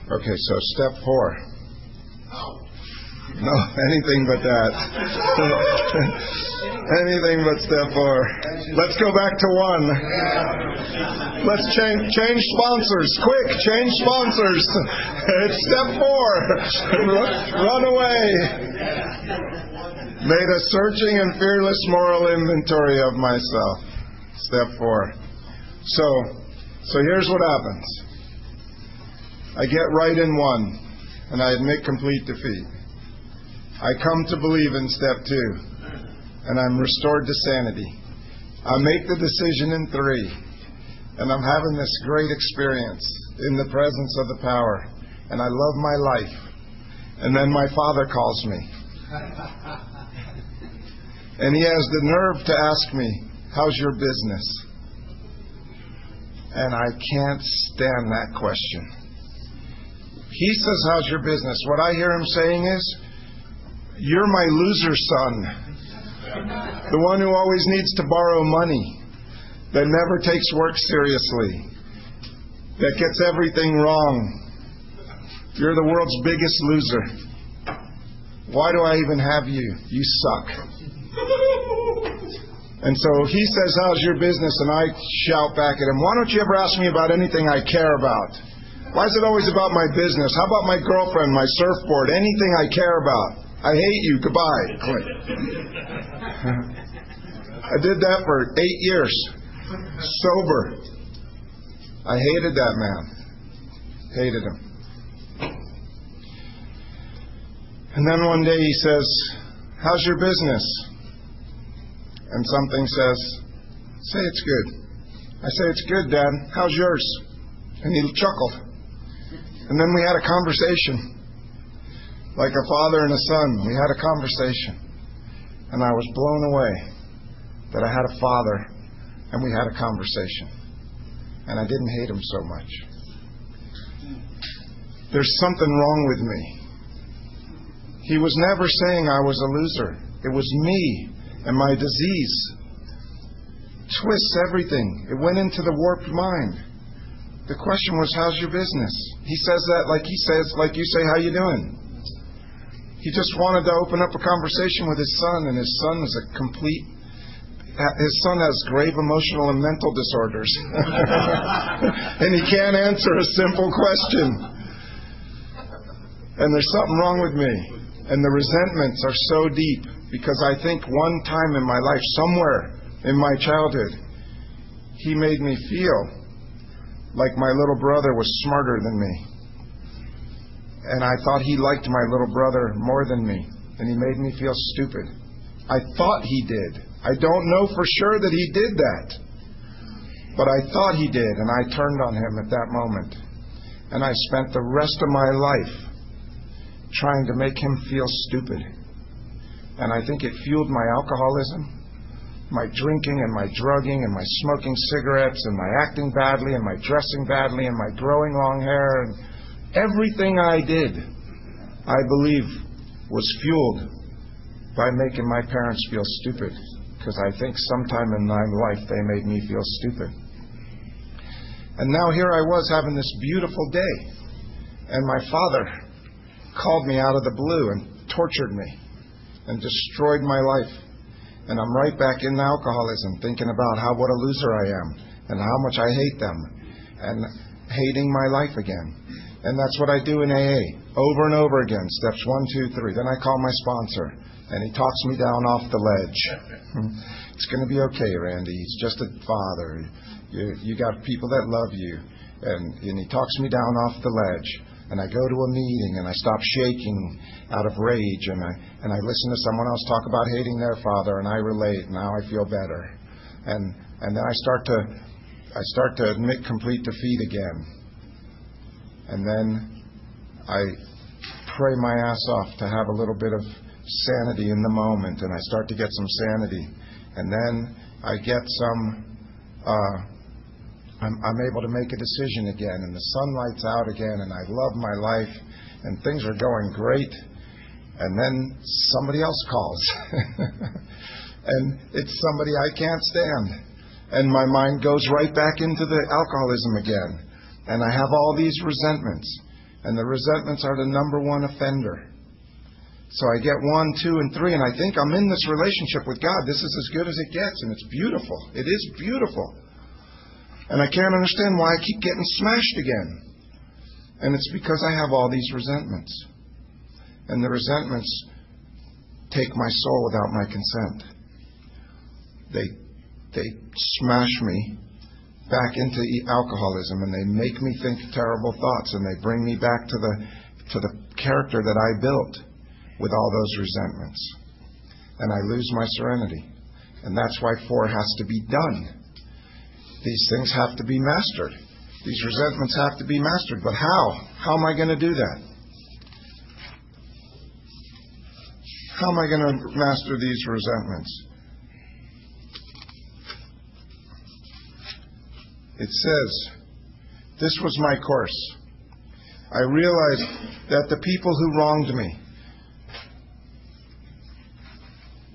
Okay, so step 4. No, anything but that. Anything but step 4. Let's go back to 1. Let's change sponsors. Quick, change sponsors. It's step 4. Run away. Made a searching and fearless moral inventory of myself. Step 4. So here's what happens. I get right in 1, and I admit complete defeat. I come to believe in step 2, and I'm restored to sanity. I make the decision in 3, and I'm having this great experience in the presence of the power, and I love my life. And then my father calls me. And he has the nerve to ask me, how's your business? And I can't stand that question. He says, how's your business? What I hear him saying is, you're my loser son. The one who always needs to borrow money, that never takes work seriously, that gets everything wrong. You're the world's biggest loser. Why do I even have you? You suck. And so he says, how's your business? And I shout back at him, why don't you ever ask me about anything I care about? Why is it always about my business? How about my girlfriend, my surfboard, anything I care about? I hate you. Goodbye. Click. I did that for 8 years. Sober. I hated that man. Hated him. And then one day he says, how's your business? And something says, say it's good. I say, it's good, Dad. How's yours? And he chuckled. And then we had a conversation. Like a father and a son, we had a conversation. And I was blown away that I had a father and we had a conversation. And I didn't hate him so much. There's something wrong with me. He was never saying I was a loser. It was me and my disease. Twists everything. It went into the warped mind. The question was, how's your business? He says that like he says, like you say, how you doing? He just wanted to open up a conversation with his son, and his son is his son has grave emotional and mental disorders. And he can't answer a simple question. And there's something wrong with me. And the resentments are so deep, because I think one time in my life, somewhere in my childhood, he made me feel like my little brother was smarter than me. And I thought he liked my little brother more than me. And he made me feel stupid. I thought he did. I don't know for sure that he did that. But I thought he did, and I turned on him at that moment. And I spent the rest of my life trying to make him feel stupid. And I think it fueled my alcoholism, my drinking and my drugging and my smoking cigarettes and my acting badly and my dressing badly and my growing long hair. And everything I did, I believe, was fueled by making my parents feel stupid. Because I think sometime in my life they made me feel stupid. And now here I was having this beautiful day. And my father called me out of the blue and tortured me and destroyed my life. And I'm right back in alcoholism, thinking about what a loser I am and how much I hate them and hating my life again. And that's what I do in AA, over and over again, steps 1, 2, 3. Then I call my sponsor, and he talks me down off the ledge. It's going to be okay, Randy. He's just a father. You got people that love you. And he talks me down off the ledge. And I go to a meeting, and I stop shaking out of rage, and I listen to someone else talk about hating their father, and I relate, and now I feel better. And then I start to admit complete defeat again. And then I pray my ass off to have a little bit of sanity in the moment, and I start to get some sanity. And then I get I'm able to make a decision again, and the sun lights out again, and I love my life, and things are going great. And then somebody else calls. And it's somebody I can't stand. And my mind goes right back into the alcoholism again. And I have all these resentments. And the resentments are the number one offender. So I get 1, 2, and 3, and I think I'm in this relationship with God. This is as good as it gets, and it's beautiful. It is beautiful. And I can't understand why I keep getting smashed again. And it's because I have all these resentments. And the resentments take my soul without my consent. They smash me back into alcoholism, and they make me think terrible thoughts, and they bring me back to the character that I built with all those resentments. And I lose my serenity. And that's why 4 has to be done. These things have to be mastered. These resentments have to be mastered. But how? How am I going to do that? How am I going to master these resentments? It says, this was my course. I realized that the people who wronged me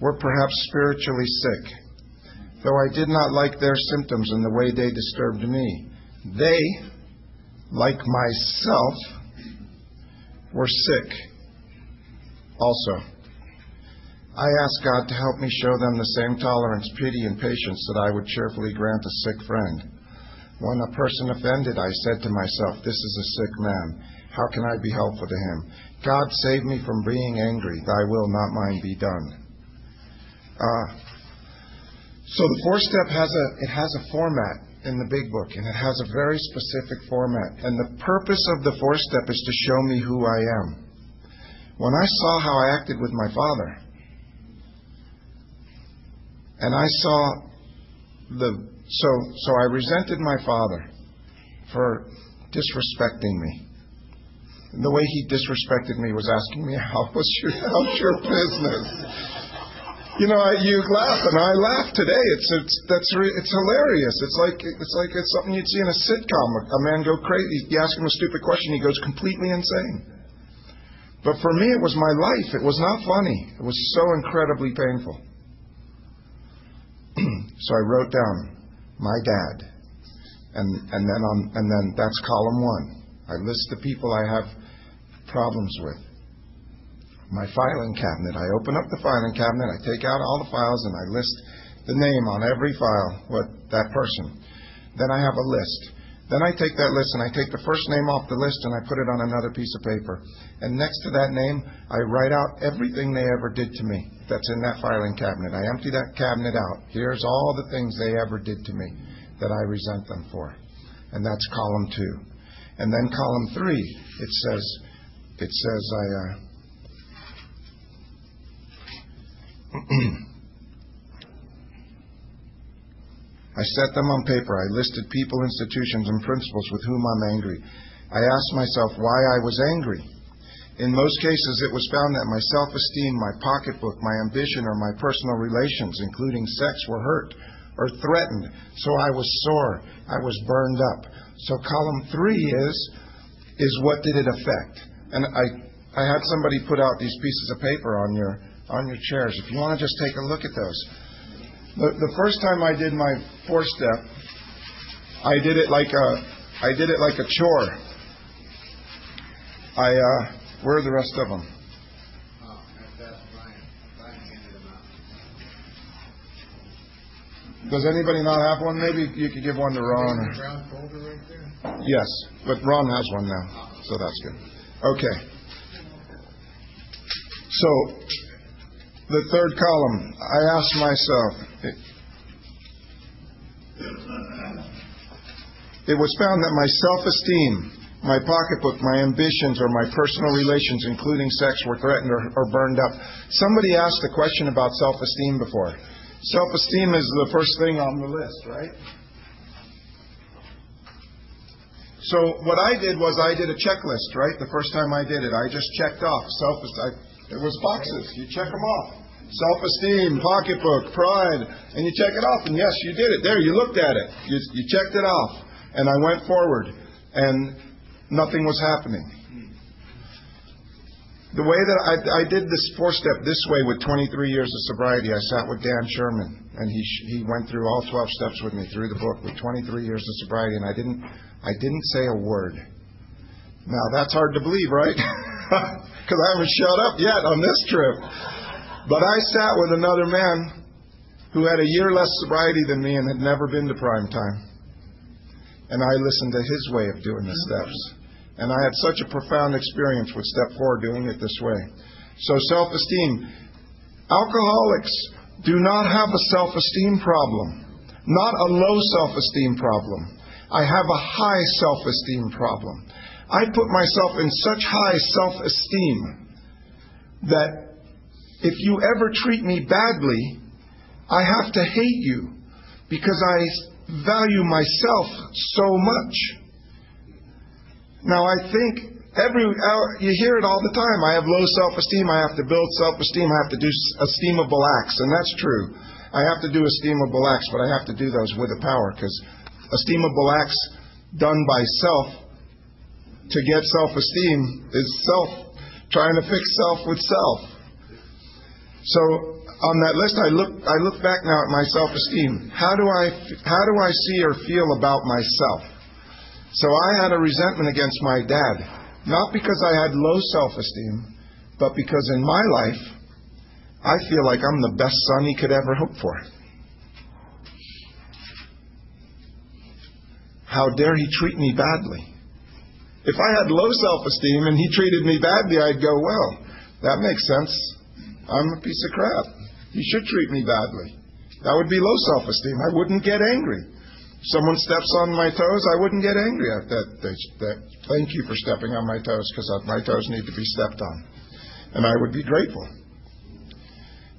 were perhaps spiritually sick, though I did not like their symptoms and the way they disturbed me. They, like myself, were sick also. I asked God to help me show them the same tolerance, pity, and patience that I would cheerfully grant a sick friend. When a person offended, I said to myself, this is a sick man. How can I be helpful to him? God, save me from being angry. Thy will, not mine, be done. So the 4-step has a format in the big book, and it has a very specific format. And the purpose of the 4-step is to show me who I am. When I saw how I acted with my father, and I saw so I resented my father for disrespecting me. And the way he disrespected me was asking me, how's your business? You know, you laugh, and I laugh today. It's hilarious. It's like it's something you'd see in a sitcom. A man go crazy. You ask him a stupid question, he goes completely insane. But for me, it was my life. It was not funny. It was so incredibly painful. So I wrote down my dad, and then that's column 1. I list the people I have problems with. My filing cabinet. I open up the filing cabinet, I take out all the files, and I list the name on every file, what that person. Then I have a list. Then I take that list and I take the first name off the list and I put it on another piece of paper. And next to that name, I write out everything they ever did to me that's in that filing cabinet. I empty that cabinet out. Here's all the things they ever did to me that I resent them for. And that's column 2. And then column 3, it says I set them on paper. I listed people, institutions, and principles with whom I'm angry. I asked myself why I was angry. In most cases, it was found that my self-esteem, my pocketbook, my ambition, or my personal relations, including sex, were hurt or threatened. So I was sore. I was burned up. So column 3 is what did it affect? And I had somebody put out these pieces of paper on your chairs. If you want to just take a look at those. The first time I did my 4-step, I did it like a chore. Where are the rest of them? Does anybody not have one? Maybe you could give one to Ron. Brown folder right there? Yes, but Ron has one now, so that's good. Okay. So, the third column, I asked myself, it was found that my self-esteem, my pocketbook, my ambitions, or my personal relations, including sex, were threatened or burned up. Somebody asked a question about self-esteem before. Self-esteem is the first thing on the list, right? So what I did was I did a checklist, right? The first time I did it, I just checked off self-esteem. It was boxes. You check them off. Self-esteem, pocketbook, pride, and you check it off. And yes, you did it. There, you looked at it. You checked it off. And I went forward, and nothing was happening. The way that I did this 4-step this way with 23 years of sobriety, I sat with Dan Sherman, and he went through all 12 steps with me through the book with 23 years of sobriety, and I didn't say a word. Now, that's hard to believe, right? Because I haven't shut up yet on this trip. But I sat with another man who had a year less sobriety than me and had never been to prime time. And I listened to his way of doing the steps. And I had such a profound experience with step 4 doing it this way. So self-esteem. Alcoholics do not have a self-esteem problem. Not a low self-esteem problem. I have a high self-esteem problem. I put myself in such high self-esteem that if you ever treat me badly, I have to hate you because I value myself so much. Now I think you hear it all the time. I have low self-esteem. I have to build self-esteem. I have to do esteemable acts. And that's true. I have to do esteemable acts, but I have to do those with a power, because esteemable acts done by self to get self-esteem is self trying to fix self with self. So on that list, I look back now at my self-esteem. How do I see or feel about myself? So I had a resentment against my dad, not because I had low self-esteem, but because in my life, I feel like I'm the best son he could ever hope for. How dare he treat me badly? If I had low self-esteem and he treated me badly, I'd go, well, that makes sense. I'm a piece of crap. He should treat me badly. That would be low self-esteem. I wouldn't get angry. If someone steps on my toes, I wouldn't get angry at that. Thank you for stepping on my toes, because my toes need to be stepped on. And I would be grateful.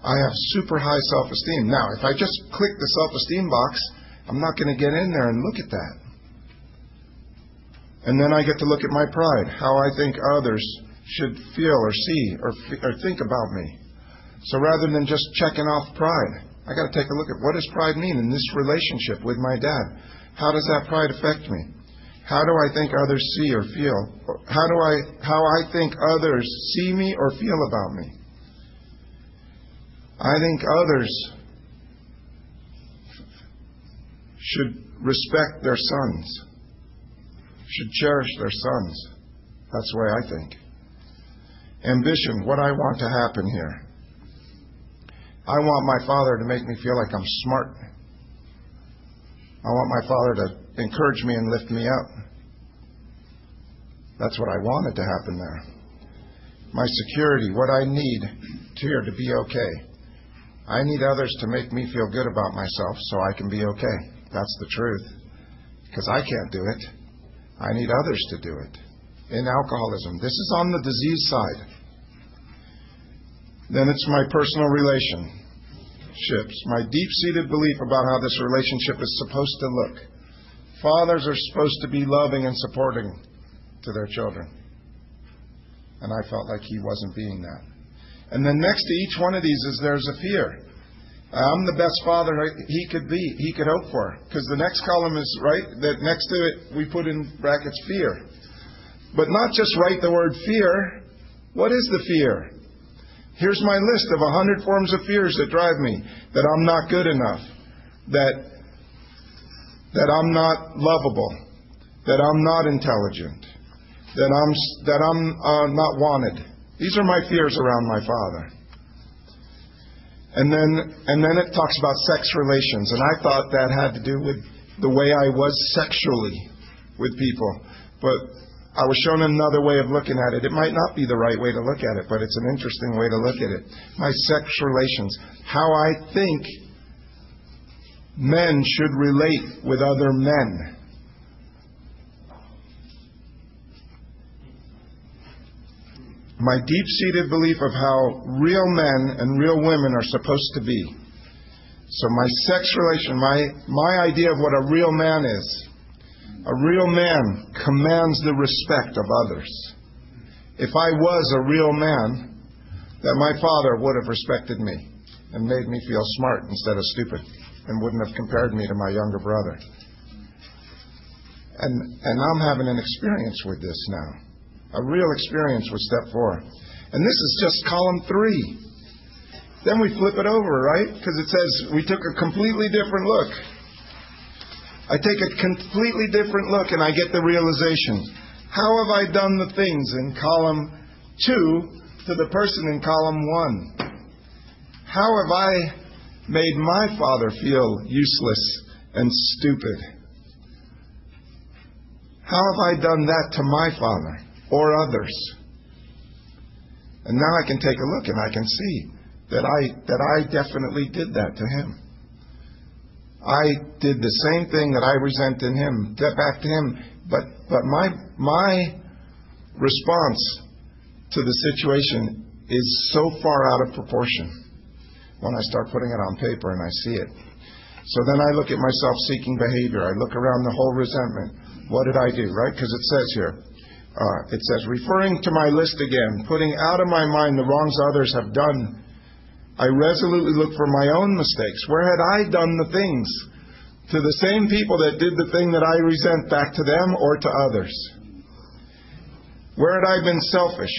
I have super high self-esteem. Now, if I just click the self-esteem box, I'm not going to get in there and look at that. And then I get to look at my pride, how I think others should feel or see or think about me. So rather than just checking off pride, I got to take a look at what does pride mean in this relationship with my dad? How does that pride affect me? How do I think others see or feel? How I think others see me or feel about me? I think others should respect their sons, should cherish their sons. That's the way I think. Ambition, what I want to happen here. I want my father to make me feel like I'm smart. I want my father to encourage me and lift me up. That's what I wanted to happen there. My security, what I need here to be okay. I need others to make me feel good about myself so I can be okay. That's the truth. Because I can't do it. I need others to do it. In alcoholism, this is on the disease side. Then it's my personal relationships, my deep-seated belief about how this relationship is supposed to look. Fathers are supposed to be loving and supporting to their children. And I felt like he wasn't being that. And then next to each one of these is there's a fear. I'm the best father he could hope for. Because the next column is, right, that next to it we put in brackets fear. But not just write the word fear. What is the fear? Here's my list of 100 forms of fears that drive me. That I'm not good enough. That I'm not lovable. That I'm not intelligent. That I'm not wanted. These are my fears around my father. And then it talks about sex relations. And I thought that had to do with the way I was sexually with people. But I was shown another way of looking at it. It might not be the right way to look at it, but it's an interesting way to look at it. My sex relations. How I think men should relate with other men. My deep-seated belief of how real men and real women are supposed to be. So my sex relation, my idea of what a real man is. A real man commands the respect of others. If I was a real man, then my father would have respected me and made me feel smart instead of stupid and wouldn't have compared me to my younger brother. And I'm having an experience with this now. A real experience with step 4. And this is just column 3. Then we flip it over, right? Because it says we took a completely different look. I take a completely different look and I get the realization. How have I done the things in column 2 to the person in column 1? How have I made my father feel useless and stupid? How have I done that to my father or others? And now I can take a look and I can see that I definitely did that to him. I did the same thing that I resent in him, back to him. But my response to the situation is so far out of proportion when I start putting it on paper and I see it. So then I look at my self-seeking behavior. I look around the whole resentment. What did I do, right? Because it says here, it says, referring to my list again, putting out of my mind the wrongs others have done, I resolutely look for my own mistakes. Where had I done the things to the same people that did the thing that I resent back to them or to others? Where had I been selfish,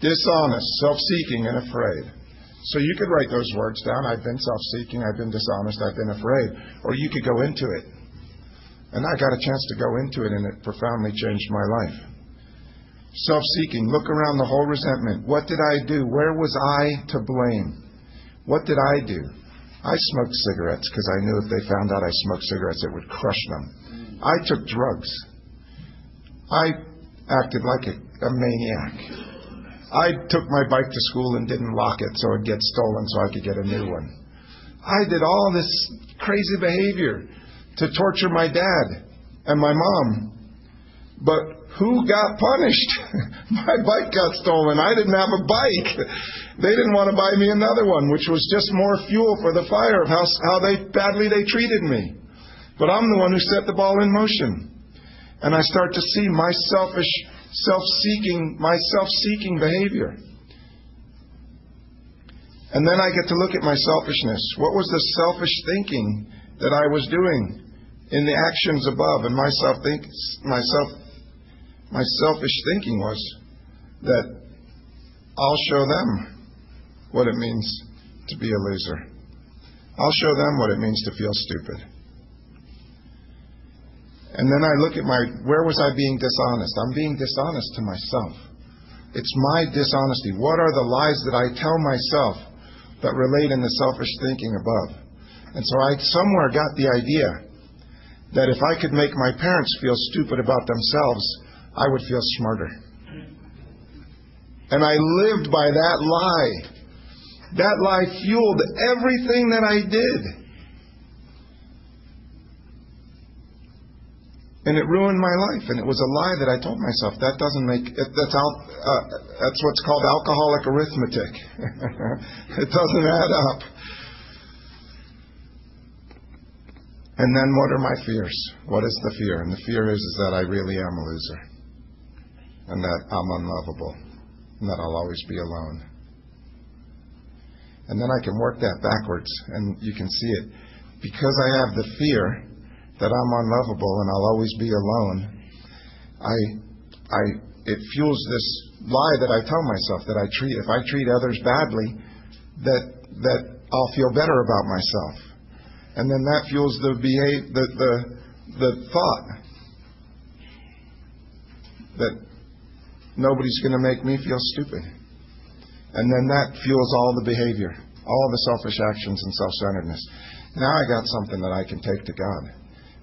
dishonest, self-seeking, and afraid? So you could write those words down. I've been self-seeking, I've been dishonest, I've been afraid. Or you could go into it. And I got a chance to go into it, and it profoundly changed my life. Self-seeking, look around the whole resentment. What did I do? Where was I to blame? What did I do? I smoked cigarettes because I knew if they found out I smoked cigarettes, it would crush them. I took drugs. I acted like a maniac. I took my bike to school and didn't lock it so it'd get stolen so I could get a new one. I did all this crazy behavior to torture my dad and my mom. But who got punished? My bike got stolen. I didn't have a bike. They didn't want to buy me another one, which was just more fuel for the fire of how badly they treated me. But I'm the one who set the ball in motion. And I start to see my self-seeking behavior. And then I get to look at my selfishness. What was the selfish thinking that I was doing in the actions above? And my selfish thinking was that I'll show them what it means to be a loser. I'll show them what it means to feel stupid. And then I look at where was I being dishonest? I'm being dishonest to myself. It's my dishonesty. What are the lies that I tell myself that relate in the selfish thinking above? And so I somewhere got the idea that if I could make my parents feel stupid about themselves, I would feel smarter. And I lived by that lie. That lie fueled everything that I did. And it ruined my life. And it was a lie that I told myself. That doesn't make it. That's what's called alcoholic arithmetic. It doesn't add up. And then what are my fears? What is the fear? And the fear is that I really am a loser. And that I'm unlovable. And that I'll always be alone. And then I can work that backwards, and you can see it. Because I have the fear that I'm unlovable and I'll always be alone, it fuels this lie that I tell myself that if I treat others badly, that I'll feel better about myself. And then that fuels the thought that nobody's going to make me feel stupid. And then that fuels all the behavior, all the selfish actions and self-centeredness. Now I got something that I can take to God.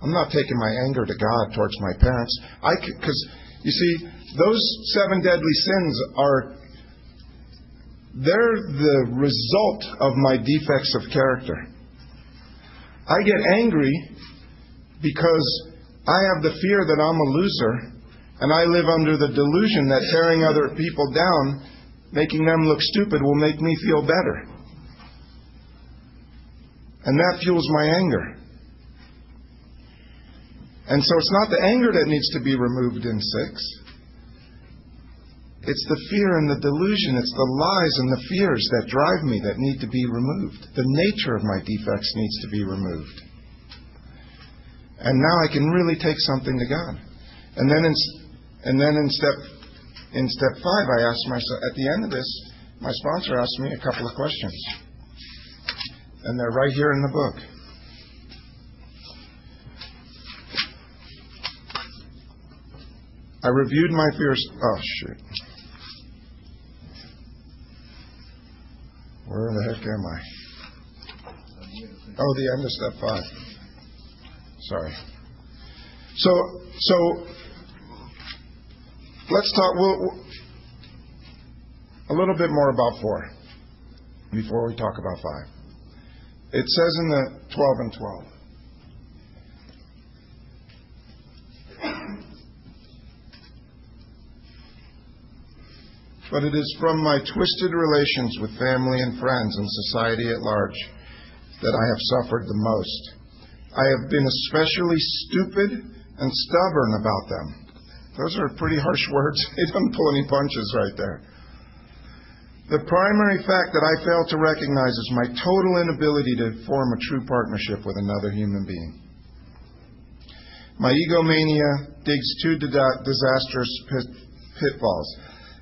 I'm not taking my anger to God towards my parents. Because, you see, those 7 deadly sins they're the result of my defects of character. I get angry because I have the fear that I'm a loser, and I live under the delusion that tearing other people down, making them look stupid, will make me feel better. And that fuels my anger. And so it's not the anger that needs to be removed in 6. It's the fear and the delusion. It's the lies and the fears that drive me that need to be removed. The nature of my defects needs to be removed. And now I can really take something to God. And then in step 5, I asked myself, at the end of this, my sponsor asked me a couple of questions. And they're right here in the book. I reviewed my fears. Oh, shoot. Where the heck am I? Oh, the end of step 5. Sorry. So let's talk a little bit more about 4 before we talk about 5. It says in the 12 and 12. But it is from my twisted relations with family and friends and society at large that I have suffered the most. I have been especially stupid and stubborn about them. Those are pretty harsh words. They don't pull any punches right there. The primary fact that I fail to recognize is my total inability to form a true partnership with another human being. My egomania digs 2 disastrous pitfalls.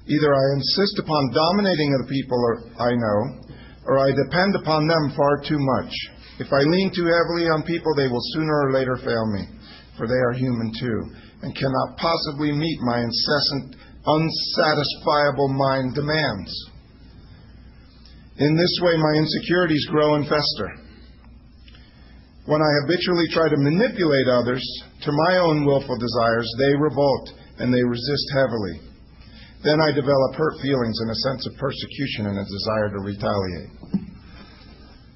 Either I insist upon dominating the people I know, or I depend upon them far too much. If I lean too heavily on people, they will sooner or later fail me, for they are human too, and cannot possibly meet my incessant, unsatisfiable mind demands. In this way, my insecurities grow and fester. When I habitually try to manipulate others to my own willful desires, they revolt and they resist heavily. Then I develop hurt feelings and a sense of persecution and a desire to retaliate.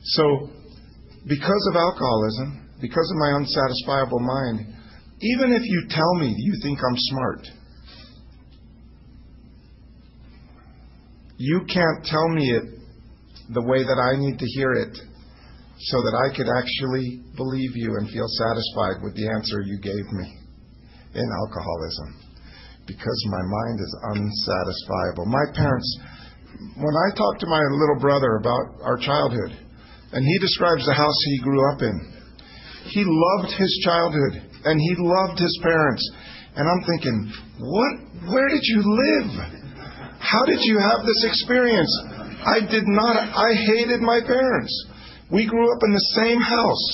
So, because of alcoholism, because of my unsatisfiable mind, even if you tell me you think I'm smart, you can't tell me it the way that I need to hear it so that I could actually believe you and feel satisfied with the answer you gave me in alcoholism. Because my mind is unsatisfiable. My parents, when I talk to my little brother about our childhood, and he describes the house he grew up in, he loved his childhood, and he loved his parents. And I'm thinking, where did you live? How did you have this experience? I hated my parents. We grew up in the same house.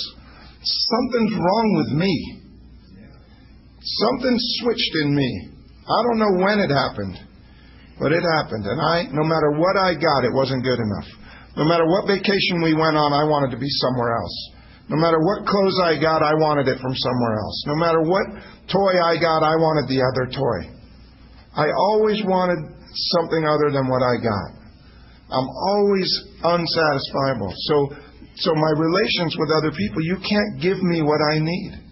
Something's wrong with me. Something switched in me. I don't know when it happened, but it happened. And no matter what I got, it wasn't good enough. No matter what vacation we went on, I wanted to be somewhere else. No matter what clothes I got, I wanted it from somewhere else. No matter what toy I got, I wanted the other toy. I always wanted something other than what I got. I'm always unsatisfiable. So my relations with other people, you can't give me what I need.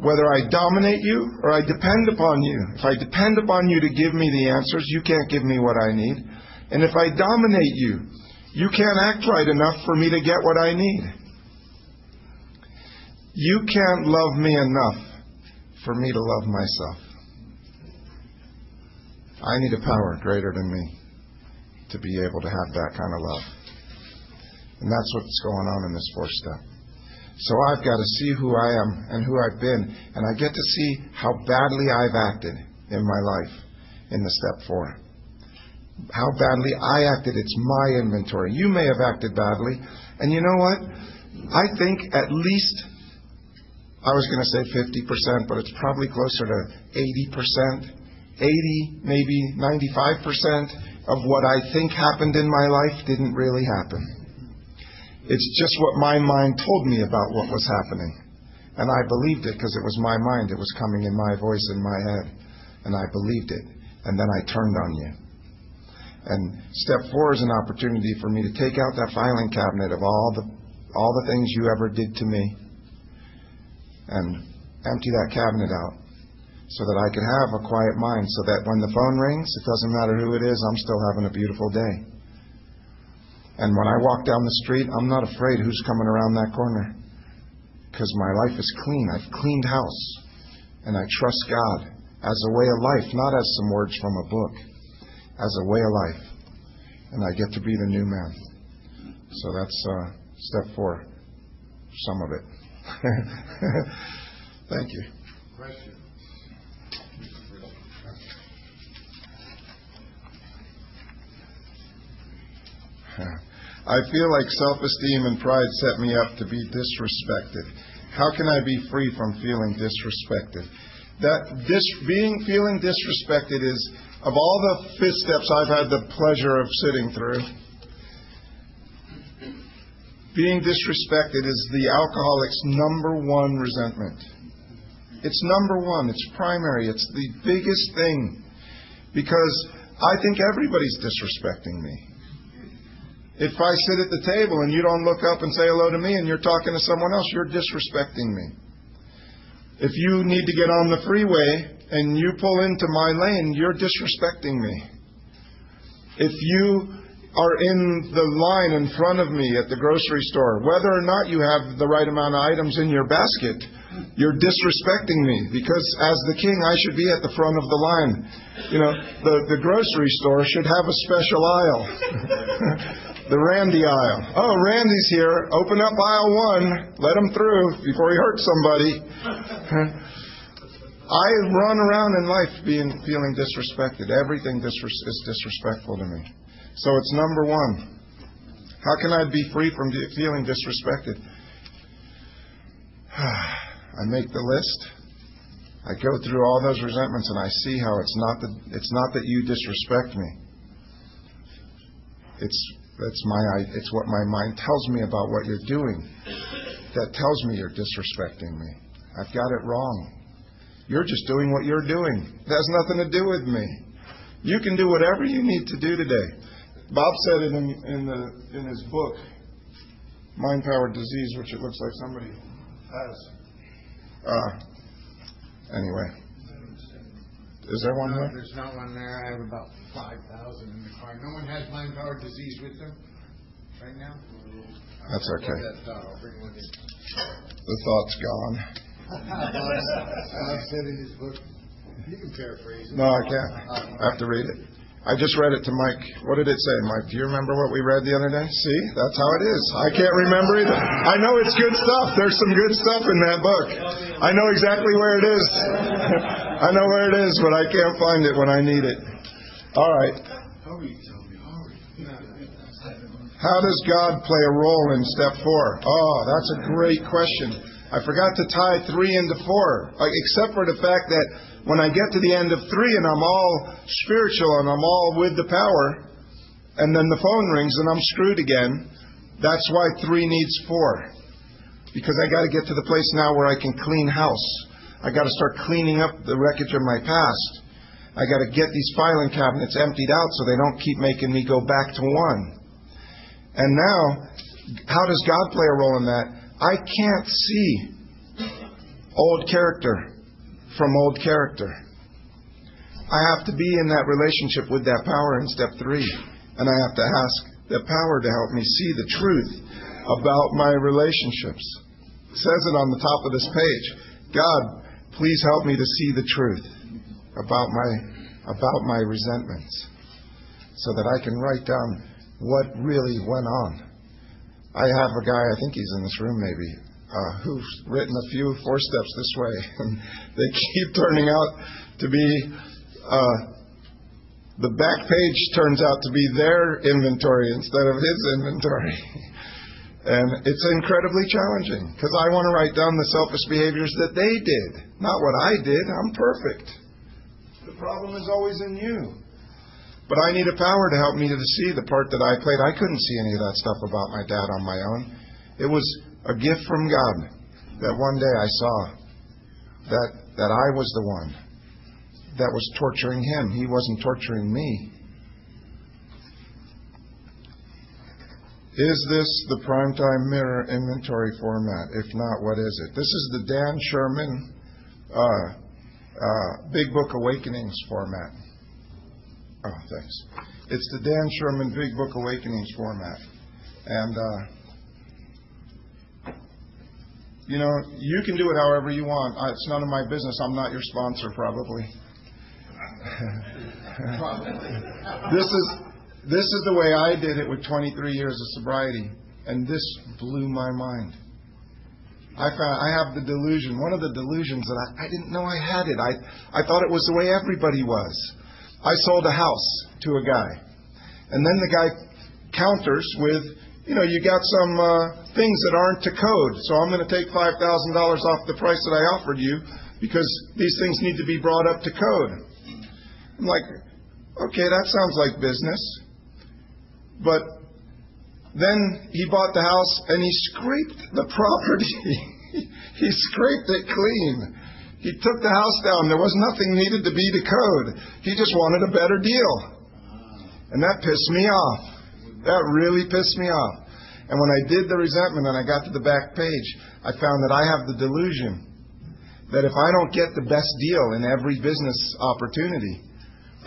Whether I dominate you or I depend upon you. If I depend upon you to give me the answers, you can't give me what I need. And if I dominate you, you can't act right enough for me to get what I need. You can't love me enough for me to love myself. I need a power greater than me to be able to have that kind of love. And that's what's going on in this 4th step. So I've got to see who I am and who I've been, and I get to see how badly I've acted in my life in the step 4. How badly I acted, it's my inventory. You may have acted badly, and you know what? I think at least, I was going to say 50%, but it's probably closer to 80%, 80, maybe 95% of what I think happened in my life didn't really happen. It's just what my mind told me about what was happening. And I believed it because it was my mind. It was coming in my voice in my head. And I believed it. And then I turned on you. And step 4 is an opportunity for me to take out that filing cabinet of all the things you ever did to me and empty that cabinet out so that I could have a quiet mind so that when the phone rings, it doesn't matter who it is, I'm still having a beautiful day. And when I walk down the street, I'm not afraid who's coming around that corner because my life is clean. I've cleaned house. And I trust God as a way of life, not as some words from a book, as a way of life. And I get to be the new man. So that's step 4, some of it. Thank you. Question. I feel like self-esteem and pride set me up to be disrespected. How can I be free from feeling disrespected? feeling disrespected is, of all the fifth steps I've had the pleasure of sitting through, being disrespected is the alcoholic's number one resentment. It's number one. It's primary. It's the biggest thing. Because I think everybody's disrespecting me. If I sit at the table and you don't look up and say hello to me and you're talking to someone else, you're disrespecting me. If you need to get on the freeway and you pull into my lane, you're disrespecting me. If you are in the line in front of me at the grocery store, whether or not you have the right amount of items in your basket, you're disrespecting me, because as the king, I should be at the front of the line. You know, the grocery store should have a special aisle. The Randy aisle. Oh, Randy's here. Open up aisle 1. Let him through before he hurts somebody. I run around in life feeling disrespected. Everything is disrespectful to me. So it's number one. How can I be free from feeling disrespected? I make the list. I go through all those resentments and I see how it's not that you disrespect me. It's what my mind tells me about what you're doing. That tells me you're disrespecting me. I've got it wrong. You're just doing what you're doing. It has nothing to do with me. You can do whatever you need to do today. Bob said it in his book, Mind-Powered Disease, which it looks like somebody has. Anyway. Is there one there? No, there's not one there. I have about 5,000 in the car. No one has mind-powered disease with them right now? That's okay. I'll bring one in. The thought's gone. Bob said in his book. You can paraphrase it. No, I can't. I have to read it. I just read it to Mike. What did it say, Mike? Do you remember what we read the other day? See? That's how it is. I can't remember either. I know it's good stuff. There's some good stuff in that book. I know exactly where it is. I know where it is, but I can't find it when I need it. All right. How does God play a role in step 4? Oh, that's a great question. I forgot to tie 3 into 4, except for the fact that when I get to the end of 3 and I'm all spiritual and I'm all with the power, and then the phone rings and I'm screwed again, that's why 3 needs 4. Because I got to get to the place now where I can clean house. I got to start cleaning up the wreckage of my past. I got to get these filing cabinets emptied out so they don't keep making me go back to 1. And now, how does God play a role in that? I can't see old character from old character. I have to be in that relationship with that power in step 3. And I have to ask that power to help me see the truth about my relationships. It says it on the top of this page. God, please help me to see the truth about my resentments, so that I can write down what really went on. I have a guy, I think he's in this room maybe, who's written a few 4 steps this way, and they keep turning out to be, the back page turns out to be their inventory instead of his inventory. And it's incredibly challenging, because I want to write down the selfish behaviors that they did, not what I did. I'm perfect. The problem is always in you. But I need a power to help me to see the part that I played. I couldn't see any of that stuff about my dad on my own. It was a gift from God that one day I saw that I was the one that was torturing him. He wasn't torturing me. Is this the Primetime Mirror inventory format? If not, what is it? This is the Dan Sherman Big Book Awakenings format. Oh, thanks. It's the Dan Sherman Big Book Awakenings format. And, you can do it however you want. It's none of my business. I'm not your sponsor, probably. This is the way I did it with 23 years of sobriety. And this blew my mind. I have the delusion, one of the delusions that I didn't know I had it. I thought it was the way everybody was. I sold a house to a guy. And then the guy counters with, you got some things that aren't to code. So I'm going to take $5,000 off the price that I offered you because these things need to be brought up to code. I'm like, okay, that sounds like business. But then he bought the house and he scraped the property. He scraped it clean. He took the house down. There was nothing needed to be to code. He just wanted a better deal. And that pissed me off. That really pissed me off. And when I did the resentment and I got to the back page, I found that I have the delusion that if I don't get the best deal in every business opportunity,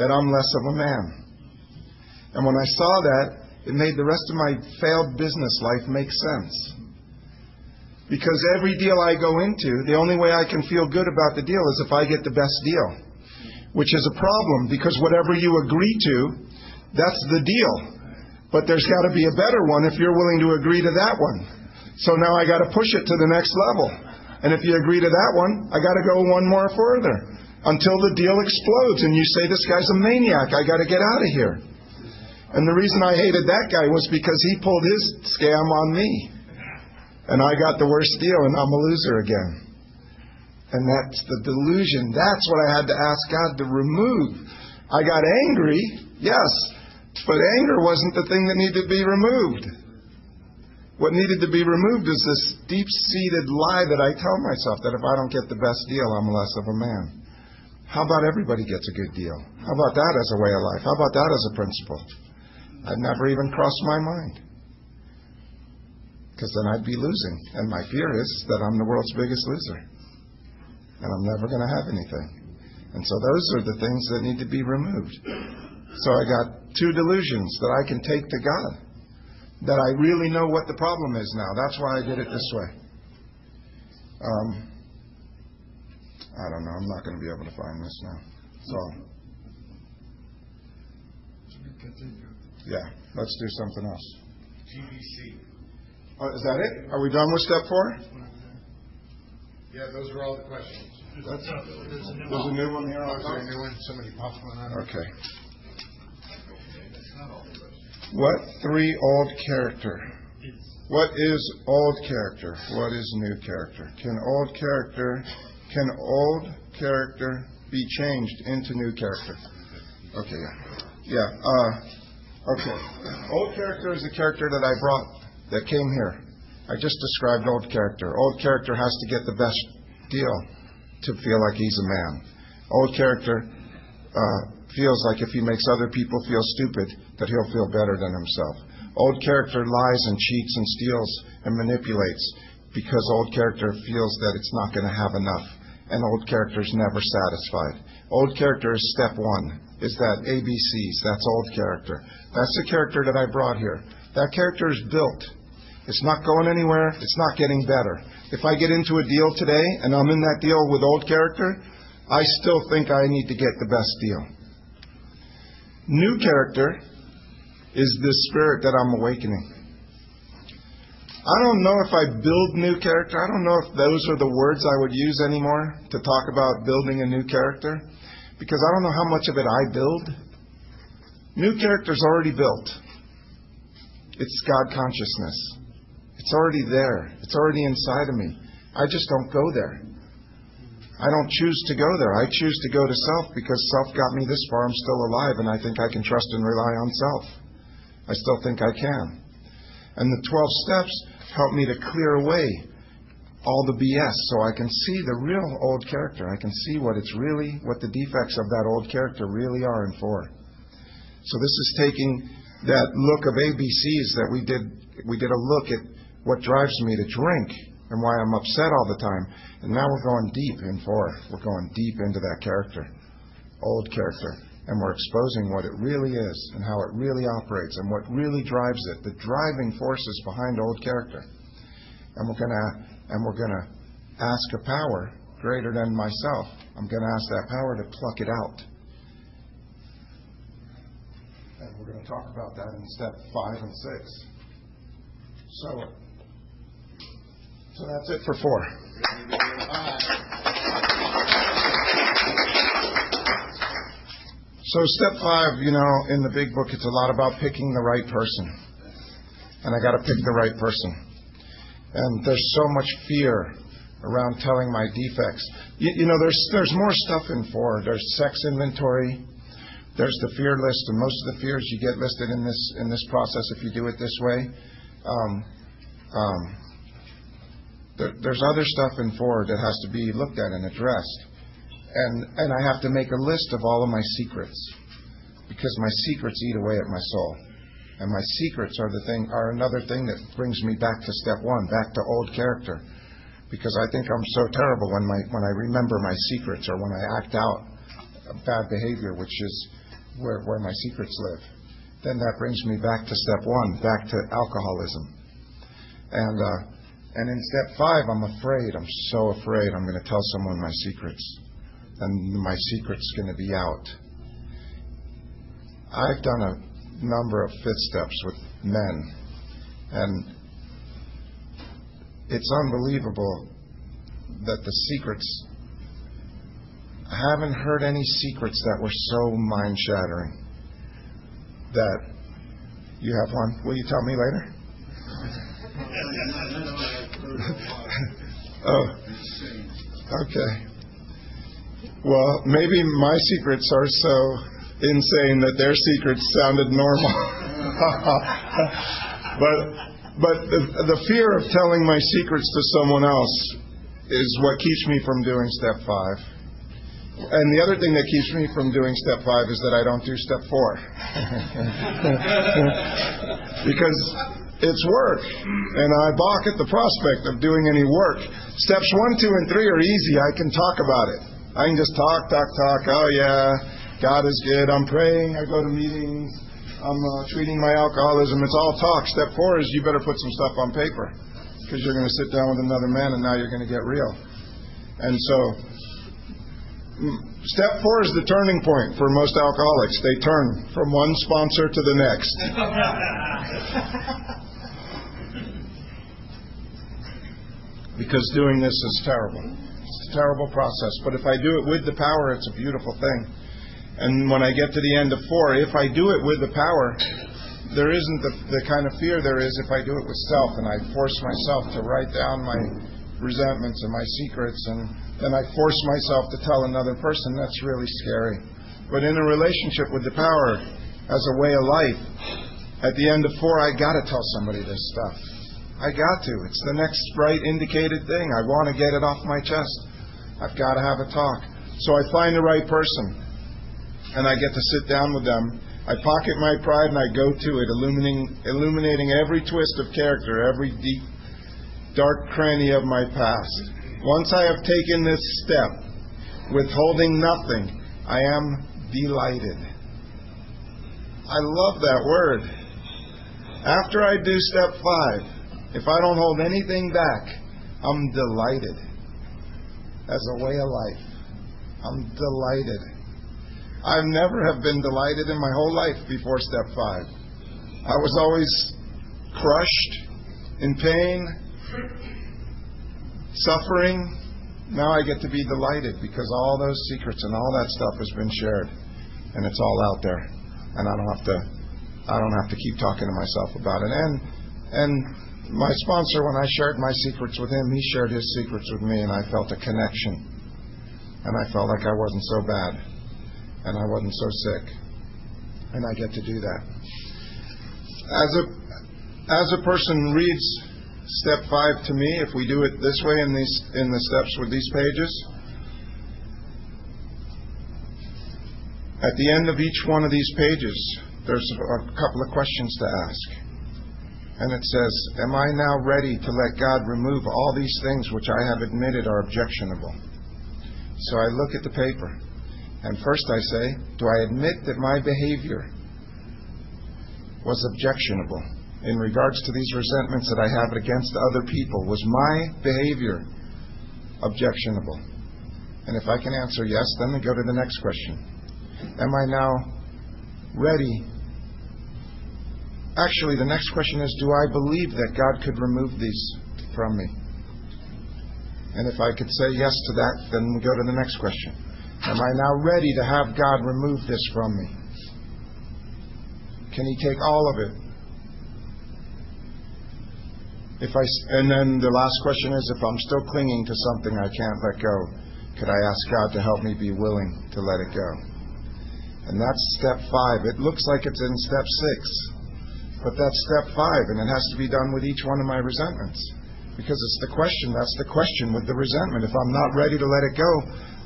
that I'm less of a man. And when I saw that, it made the rest of my failed business life make sense. Because every deal I go into, the only way I can feel good about the deal is if I get the best deal. Which is a problem, because whatever you agree to, that's the deal. But there's got to be a better one if you're willing to agree to that one. So now I got to push it to the next level. And if you agree to that one, I got to go one more further until the deal explodes and you say, this guy's a maniac, I got to get out of here. And the reason I hated that guy was because he pulled his scam on me. And I got the worst deal and I'm a loser again. And that's the delusion. That's what I had to ask God to remove. I got angry, yes, but anger wasn't the thing that needed to be removed. What needed to be removed is this deep-seated lie that I tell myself, that if I don't get the best deal, I'm less of a man. How about everybody gets a good deal? How about that as a way of life? How about that as a principle? I'd never even crossed my mind. Because then I'd be losing. And my fear is that I'm the world's biggest loser. And I'm never going to have anything. And so those are the things that need to be removed. So I got two delusions that I can take to God. That I really know what the problem is now. That's why I did it this way. I don't know. I'm not going to be able to find this now. So, yeah, let's do something else. GBC. Oh, is that it? Are we done with step 4? Yeah, those are all the questions. There's a new one here. Oh, is there a new one? Somebody popped one on. Okay. What 3 old character? What is old character? What is new character? Can old character be changed into new character? Okay, yeah. Okay. Old character is the character that I brought, that came here. I just described old character. Old character has to get the best deal to feel like he's a man. Old character feels like if he makes other people feel stupid, that he'll feel better than himself. Old character lies and cheats and steals and manipulates because old character feels that it's not going to have enough. And old character is never satisfied. Old character is step 1, is that ABCs. That's old character. That's the character that I brought here. That character is built. It's not going anywhere. It's not getting better. If I get into a deal today and I'm in that deal with old character, I still think I need to get the best deal. New character is the spirit that I'm awakening. I don't know if I build new character. I don't know if those are the words I would use anymore to talk about building a new character, because I don't know how much of it I build. New character's already built. It's God consciousness. It's already there. It's already inside of me. I just don't go there. I don't choose to go there. I choose to go to self because self got me this far. I'm still alive, and I think I can trust and rely on self. I still think I can. And the 12 steps help me to clear away all the BS so I can see the real old character. I can see what the defects of that old character really are and for. So this is taking that look of ABCs that we did a look at what drives me to drink and why I'm upset all the time. And now we're going deep in 4. We're going deep into that character, old character. And we're exposing what it really is and how it really operates and what really drives it, the driving forces behind old character. And we're gonna ask a power greater than myself. I'm gonna ask that power to pluck it out. And we're gonna talk about that in step 5 and 6. So that's it for 4. So step 5, in the big book, it's a lot about picking the right person. And I got to pick the right person. And there's so much fear around telling my defects. There's more stuff in 4. There's sex inventory. There's the fear list, and most of the fears you get listed in this process if you do it this way. There's other stuff in 4 that has to be looked at and addressed, and I have to make a list of all of my secrets, because my secrets eat away at my soul, and my secrets are another thing that brings me back to step 1, back to old character, because I think I'm so terrible when I remember my secrets or when I act out bad behavior, which is where my secrets live. Then that brings me back to step 1, back to alcoholism. And in step 5, I'm afraid. I'm so afraid I'm going to tell someone my secrets. And my secret's going to be out. I've done a number of 5th steps with men. And it's unbelievable that the secrets... I haven't heard any secrets that were so mind-shattering that... You have one? Will you tell me later? Oh, okay. Well, maybe my secrets are so insane that their secrets sounded normal. But the fear of telling my secrets to someone else is what keeps me from doing step 5. And the other thing that keeps me from doing step 5 is that I don't do step 4. Because it's work, and I balk at the prospect of doing any work. Steps 1, 2, and 3 are easy. I can talk about it. I can just talk. Oh, yeah, God is good. I'm praying. I go to meetings. I'm treating my alcoholism. It's all talk. Step 4 is you better put some stuff on paper, because you're going to sit down with another man, and now you're going to get real. And so... Step 4 is the turning point for most alcoholics. They turn from one sponsor to the next. Because doing this is terrible. It's a terrible process. But if I do it with the power, it's a beautiful thing. And when I get to the end of 4, if I do it with the power, there isn't the kind of fear there is if I do it with self, and I force myself to write down my resentments and my secrets, and then I force myself to tell another person. That's really scary. But in a relationship with the power as a way of life, at the end of 4, I got to tell somebody this stuff. I got to. It's the next right indicated thing. I want to get it off my chest. I've got to have a talk. So I find the right person, and I get to sit down with them. I pocket my pride and I go to it, illuminating every twist of character, every deep, dark cranny of my past. Once I have taken this step, withholding nothing, I am delighted. I love that word. After I do step 5, if I don't hold anything back, I'm delighted. As a way of life, I'm delighted. I never have been delighted in my whole life before step 5. I was always crushed, in pain, suffering. Now I get to be delighted because all those secrets and all that stuff has been shared, and it's all out there, and I don't have to keep talking to myself about it. And my sponsor, when I shared my secrets with him, he shared his secrets with me, and I felt a connection, and I felt like I wasn't so bad, and I wasn't so sick, and I get to do that. As a person reads step 5 to me, if we do it this way in the steps with these pages, at the end of each one of these pages, there's a couple of questions to ask. And it says, am I now ready to let God remove all these things which I have admitted are objectionable? So I look at the paper, and first I say, do I admit that my behavior was objectionable in regards to these resentments that I have against other people? Was my behavior objectionable? And if I can answer yes, then we go to the next question. Am I now ready? Actually, the next question is, do I believe that God could remove these from me? And if I could say yes to that, then we go to the next question. Am I now ready to have God remove this from me? Can He take all of it? And then the last question is, if I'm still clinging to something I can't let go, could I ask God to help me be willing to let it go? And that's step 5. It looks like it's in step 6, but that's step 5, and it has to be done with each one of my resentments. Because it's the question, that's the question with the resentment. If I'm not ready to let it go,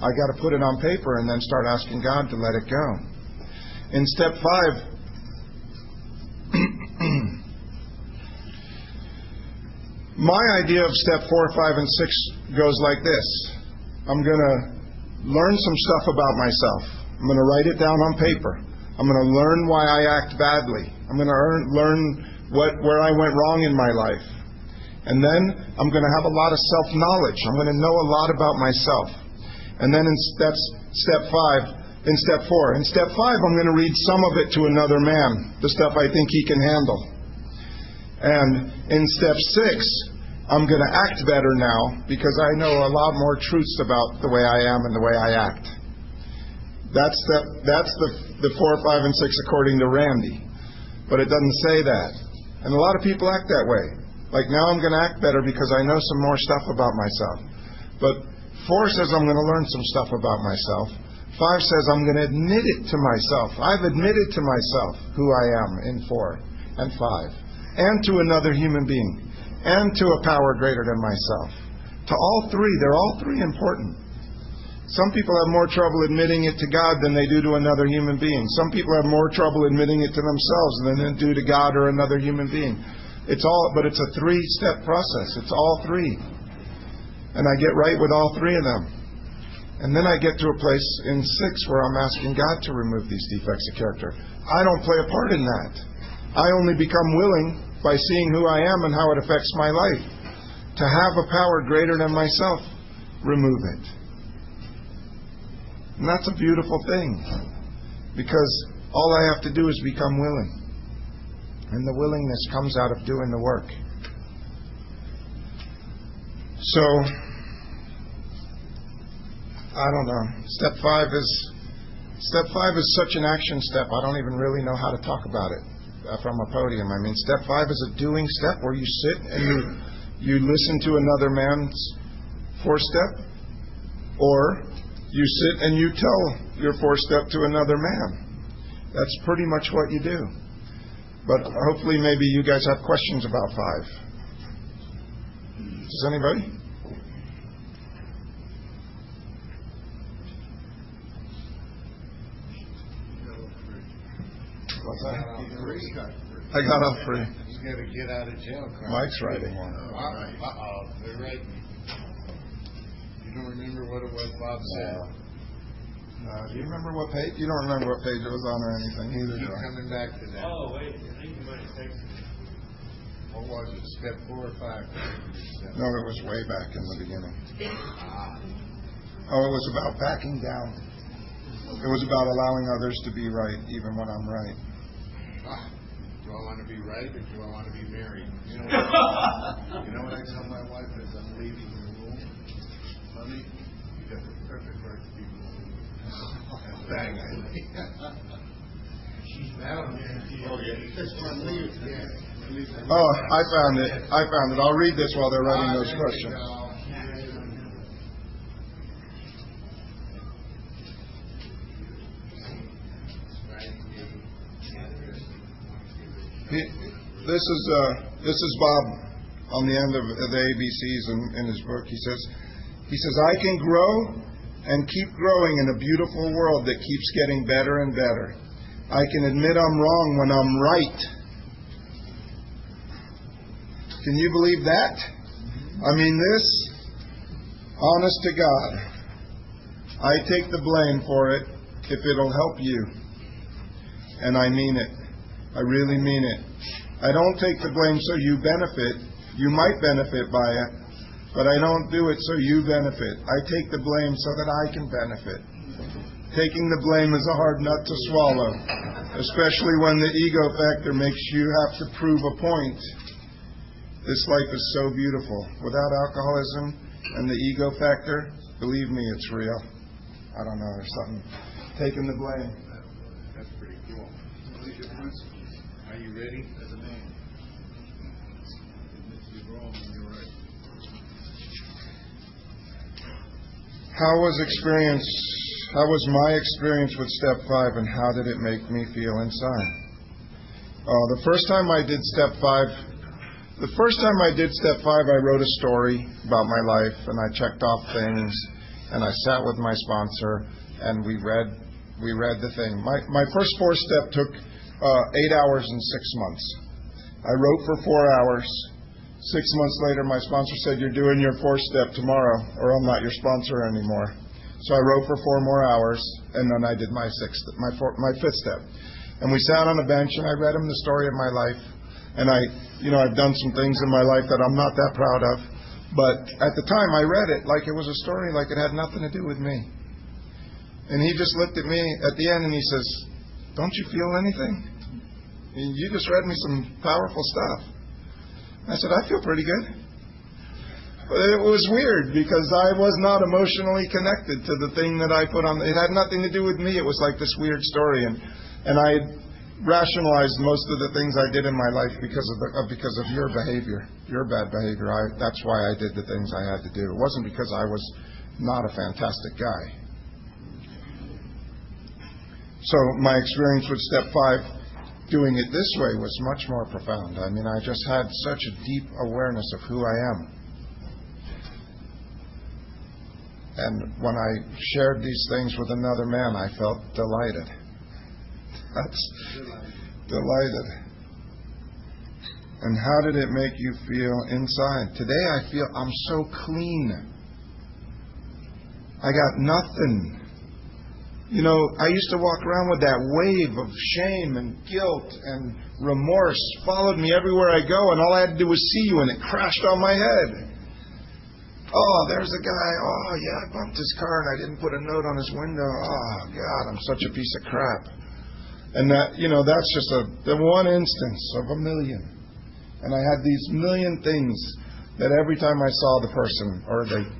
I got to put it on paper and then start asking God to let it go. In step 5, my idea of step 4, 5, and 6 goes like this. I'm going to learn some stuff about myself. I'm going to write it down on paper. I'm going to learn why I act badly. I'm going to learn where I went wrong in my life. And then I'm going to have a lot of self-knowledge. I'm going to know a lot about myself. And then that's step 5. In step 4. In step 5, I'm going to read some of it to another man, the stuff I think he can handle. And in step 6, I'm going to act better now because I know a lot more truths about the way I am and the way I act. That's the 4, 5, and 6 according to Randy. But it doesn't say that. And a lot of people act that way. Like, now I'm going to act better because I know some more stuff about myself. But 4 says I'm going to learn some stuff about myself. 5 says I'm going to admit it to myself. I've admitted to myself who I am in 4 and 5. And to another human being. And to a power greater than myself. To all 3. They're all 3 important. Some people have more trouble admitting it to God than they do to another human being. Some people have more trouble admitting it to themselves than they do to God or another human being. But it's a 3-step process. It's all 3. And I get right with all 3 of them. And then I get to a place in 6 where I'm asking God to remove these defects of character. I don't play a part in that. I only become willing by seeing who I am and how it affects my life. To have a power greater than myself, remove it. And that's a beautiful thing. Because all I have to do is become willing. And the willingness comes out of doing the work. So, I don't know. Step 5 is such an action step. I don't even really know how to talk about it from a podium. I mean, step 5 is a doing step where you sit and you listen to another man's 4-step, or you sit and you tell your 4-step to another man. That's pretty much what you do. But hopefully maybe you guys have questions about 5. Does anybody? What's that? I got off free. He's got to get out of jail card. Mike's writing one. Uh-oh, they're writing. You don't remember what it was Bob said? Do you remember what page? You don't remember what page it was on or anything either. Keep coming back to that. Oh, wait. I think you might have texted me. What was it? Step 4 or 5? No, it was way back in the beginning. Oh, it was about backing down. It was about allowing others to be right, even when I'm right. Do I want to be right or do I want to be married? You know what I tell my wife as I'm leaving the room? Honey, you got the perfect right to be wrong. Bang. She's down there. Oh, yeah. That's my leave. Yeah. Oh, I found it. I'll read this while they're writing those questions. This is Bob on the end of the ABCs in his book. He says, I can grow and keep growing in a beautiful world that keeps getting better and better. I can admit I'm wrong when I'm right. Can you believe that? I mean this, honest to God. I take the blame for it if it'll help you. And I mean it. I really mean it. I don't take the blame so you benefit. You might benefit by it, but I don't do it so you benefit. I take the blame so that I can benefit. Taking the blame is a hard nut to swallow, especially when the ego factor makes you have to prove a point. This life is so beautiful. Without alcoholism and the ego factor, believe me, it's real. I don't know, there's something. Taking the blame. That's pretty cool. Are you ready? As a man. Admit to be wrong. How was my experience with step 5, and how did it make me feel inside? The first time I did step 5, I wrote a story about my life, and I checked off things, and I sat with my sponsor, and we read the thing. My first 4-step took 8 hours and 6 months. I wrote for 4 hours. 6 months later, my sponsor said, "You're doing your 4-step tomorrow, or I'm not your sponsor anymore." So I wrote for 4 more hours, and then I did my 5th step. And we sat on a bench, and I read him the story of my life. And I've done some things in my life that I'm not that proud of. But at the time, I read it like it was a story, like it had nothing to do with me. And he just looked at me at the end, and he says, "Don't you feel anything? You just read me some powerful stuff." I said, "I feel pretty good." But it was weird because I was not emotionally connected to the thing that I put on. It had nothing to do with me. It was like this weird story. And I rationalized most of the things I did in my life because of your behavior, your bad behavior. That's why I did the things I had to do. It wasn't because I was not a fantastic guy. So my experience with step 5, doing it this way, was much more profound. I mean, I just had such a deep awareness of who I am. And when I shared these things with another man, I felt delighted. That's delighted. And how did it make you feel inside? Today I feel I'm so clean. I got nothing. I used to walk around with that wave of shame and guilt and remorse followed me everywhere I go, and all I had to do was see you, and it crashed on my head. Oh, there's a guy. Oh, yeah, I bumped his car, and I didn't put a note on his window. Oh, God, I'm such a piece of crap. And that's just the one instance of a million. And I had these million things that every time I saw the person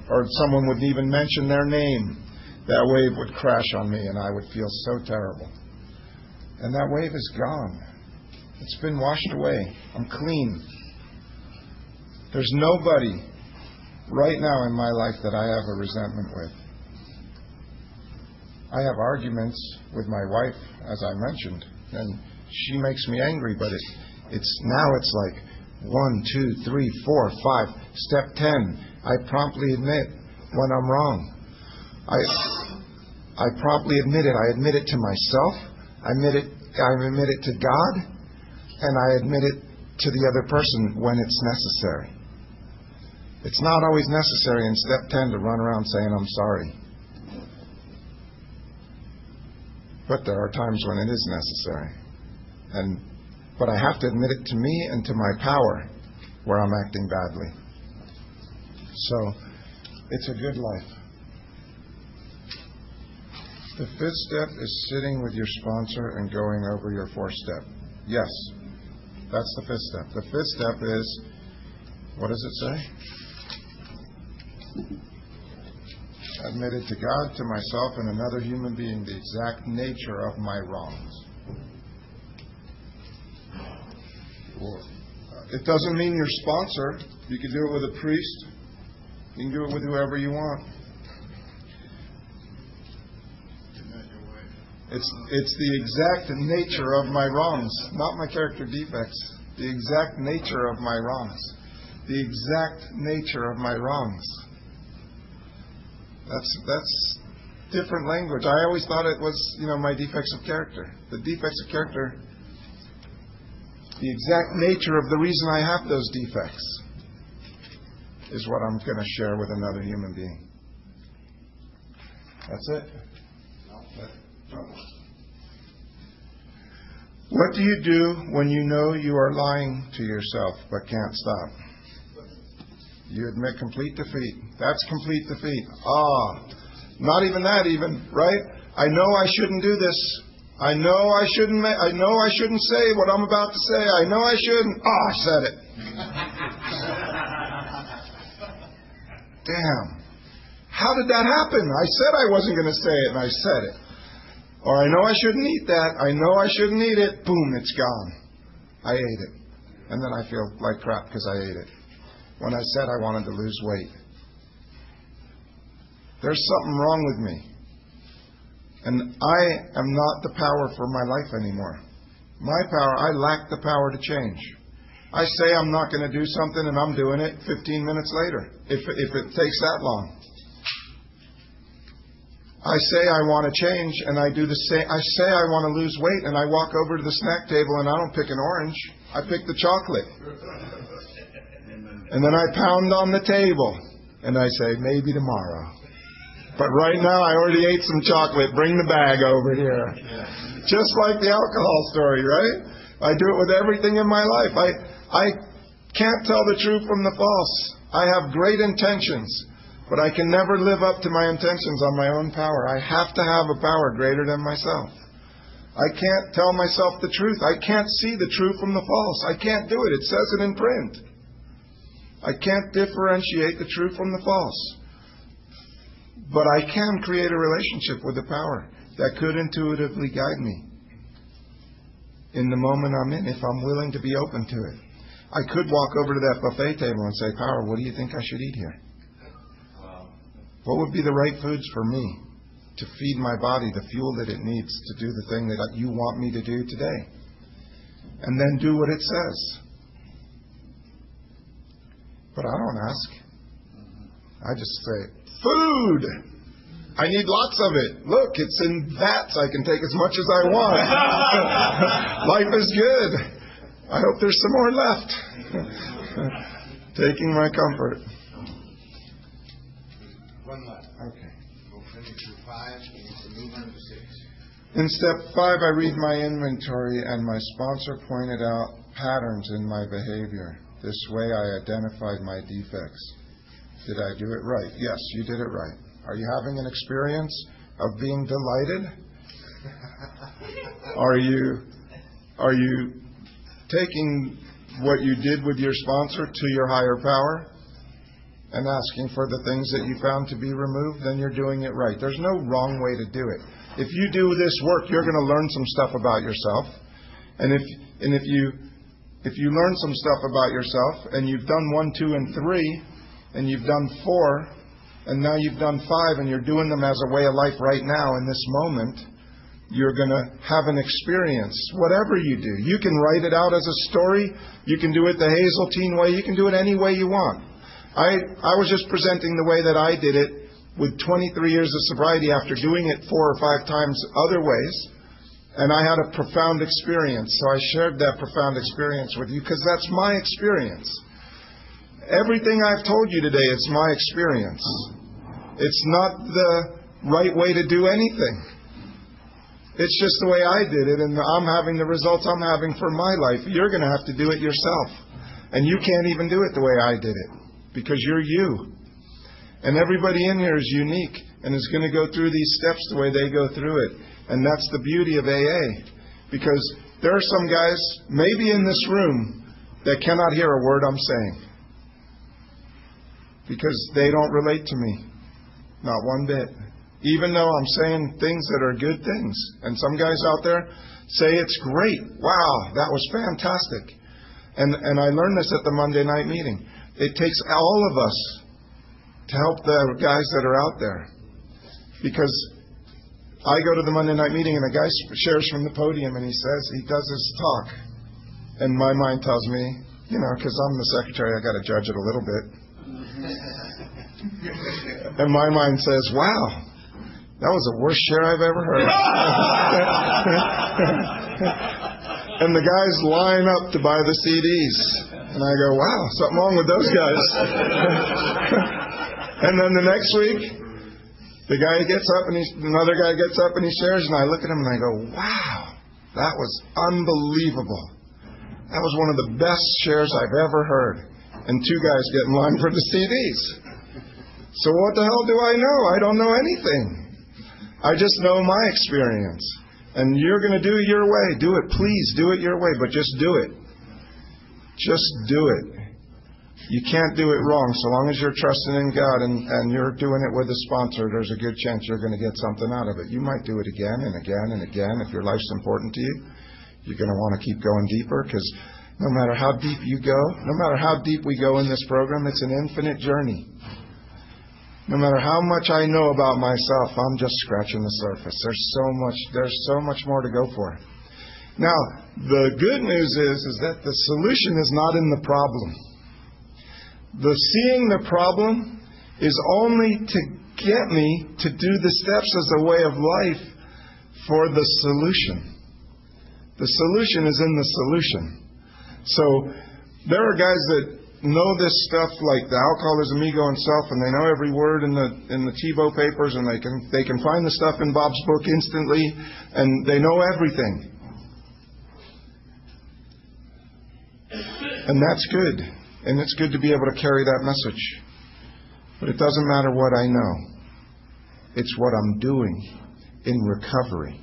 or someone would even mention their name, that wave would crash on me, and I would feel so terrible. And that wave is gone. It's been washed away. I'm clean. There's nobody right now in my life that I have a resentment with. I have arguments with my wife, as I mentioned, and she makes me angry, but it's like 1, 2, 3, 4, 5. Step 10, I promptly admit when I'm wrong. I promptly admit it. I admit it to myself. I admit it to God, and I admit it to the other person when it's necessary. It's not always necessary in step 10 to run around saying I'm sorry. But there are times when it is necessary. But I have to admit it to me and to my power where I'm acting badly. So, it's a good life. The 5th step is sitting with your sponsor and going over your 4th step. Yes, that's the 5th step. The 5th step is, what does it say? Admitted to God, to myself, and another human being the exact nature of my wrongs. It doesn't mean your sponsor. You can do it with a priest. You can do it with whoever you want. It's the exact nature of my wrongs, not my character defects. The exact nature of my wrongs. The exact nature of my wrongs. That's different language. I always thought it was, my defects of character. The defects of character, the exact nature of the reason I have those defects is what I'm going to share with another human being. That's it. What do you do when you know you are lying to yourself but can't stop? You admit complete defeat. That's complete defeat. Not even that right? I know I shouldn't do this. I know I shouldn't say what I'm about to say. I know I shouldn't. I said it. Damn. How did that happen? I said I wasn't going to say it, and I said it. Or I know I shouldn't eat that. I know I shouldn't eat it. Boom, it's gone. I ate it. And then I feel like crap because I ate it. When I said I wanted to lose weight. There's something wrong with me. And I am not the power for my life anymore. My power, I lack the power to change. I say I'm not going to do something and I'm doing it 15 minutes later, if it takes that long. I say I want to change and I do the same. I say I want to lose weight and I walk over to the snack table and I don't pick an orange. I pick the chocolate. And then I pound on the table and I say, maybe tomorrow. But right now I already ate some chocolate. Bring the bag over here. Just like the alcohol story, right? I do it with everything in my life. I can't tell the true from the false. I have great intentions, but I can never live up to my intentions on my own power. I have to have a power greater than myself. I can't tell myself the truth. I can't see the true from the false. I can't do it. It says it in print. I can't differentiate the true from the false. But I can create a relationship with the power that could intuitively guide me in the moment I'm in, if I'm willing to be open to it. I could walk over to that buffet table and say, Power, what do you think I should eat here? What would be the right foods for me to feed my body the fuel that it needs to do the thing that you want me to do today? And then do what it says. But I don't ask. I just say, food! I need lots of it. Look, it's in vats. I can take as much as I want. Life is good. I hope there's some more left. Taking my comfort. One left. Okay. We'll finish with 5 and move on to 6. In step 5, I read my inventory and my sponsor pointed out patterns in my behavior. This way I identified my defects. Did I do it right? Yes, you did it right. Are you having an experience of being delighted? Are you taking what you did with your sponsor to your higher power and asking for the things that you found to be removed? Then you're doing it right. There's no wrong way to do it. If you do this work, you're going to learn some stuff about yourself. And if you learn some stuff about yourself and you've done 1, 2, and 3, and you've done 4, and now you've done 5, and you're doing them as a way of life right now in this moment, you're going to have an experience, whatever you do. You can write it out as a story. You can do it the Hazeltine way. You can do it any way you want. I was just presenting the way that I did it with 23 years of sobriety after doing it 4 or 5 times other ways, and I had a profound experience. So I shared that profound experience with you because that's my experience. Everything I've told you today is my experience. It's not the right way to do anything. It's just the way I did it, and I'm having the results I'm having for my life. You're going to have to do it yourself. And you can't even do it the way I did it, because you're you. And everybody in here is unique and is going to go through these steps the way they go through it. And that's the beauty of AA. Because there are some guys, maybe in this room, that cannot hear a word I'm saying. Because they don't relate to me. Not one bit. Even though I'm saying things that are good things. And some guys out there say it's great. Wow, that was fantastic. And I learned this at the Monday night meeting. It takes all of us to help the guys that are out there. Because I go to the Monday night meeting and a guy shares from the podium and he does his talk. And my mind tells me, because I'm the secretary, I got to judge it a little bit. And my mind says, wow, that was the worst share I've ever heard. And the guys line up to buy the CDs. And I go, wow, something wrong with those guys. And then the next week, the guy gets up and another guy gets up and he shares, and I look at him and I go, wow, that was unbelievable. That was one of the best shares I've ever heard. And 2 guys get in line for the CDs. So what the hell do I know? I don't know anything. I just know my experience. And you're going to do it your way. Do it, please. Do it your way, but just do it. Just do it. You can't do it wrong. So long as you're trusting in God and you're doing it with a sponsor, there's a good chance you're going to get something out of it. You might do it again and again and again. If your life's important to you, you're going to want to keep going deeper, because no matter how deep you go, no matter how deep we go in this program, it's an infinite journey. No matter how much I know about myself, I'm just scratching the surface. There's so much more to go for. Now, the good news is that the solution is not in the problem. The seeing the problem is only to get me to do the steps as a way of life for the solution. The solution is in the solution. So there are guys that know this stuff like the alcoholism, ego, and self, and they know every word in the Tebow papers, and they can find the stuff in Bob's book instantly, and they know everything. And that's good. And it's good to be able to carry that message. But it doesn't matter what I know. It's what I'm doing in recovery.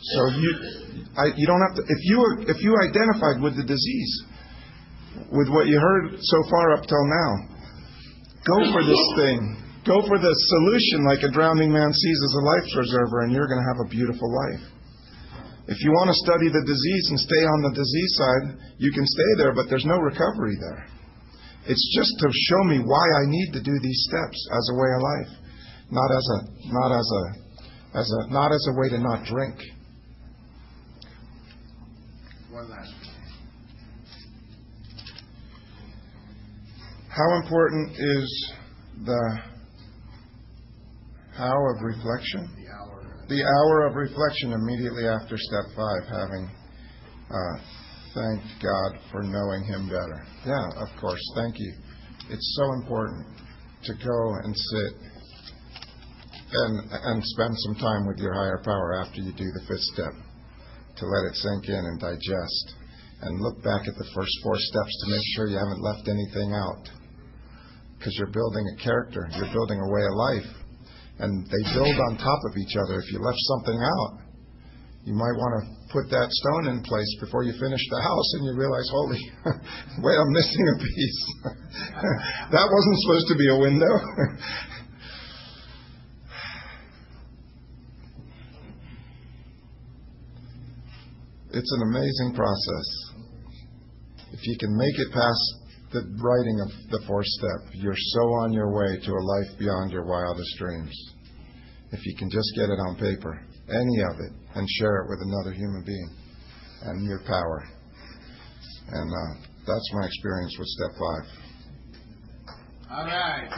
So you don't have to. If you identified with the disease, with what you heard so far up till now, go for this thing. Go for the solution like a drowning man sees as a life preserver, and you're going to have a beautiful life. If you want to study the disease and stay on the disease side, you can stay there, but there's no recovery there. It's just to show me why I need to do these steps as a way of life, not as a way to not drink. One last one. How important is the how of reflection? The hour of reflection immediately after step 5, having thanked God for knowing Him better. Yeah, of course. Thank you. It's so important to go and sit and spend some time with your higher power after you do the 5th step, to let it sink in and digest, and look back at the first 4 steps to make sure you haven't left anything out. Because you're building a character, you're building a way of life, and they build on top of each other. If you left something out, you might want to put that stone in place before you finish the house, and you realize, holy, wait, I'm missing a piece. That wasn't supposed to be a window. It's an amazing process. If you can make it past the writing of the 4th step, you're so on your way to a life beyond your wildest dreams. If you can just get it on paper, any of it, and share it with another human being and your power. And that's my experience with step 5. All right.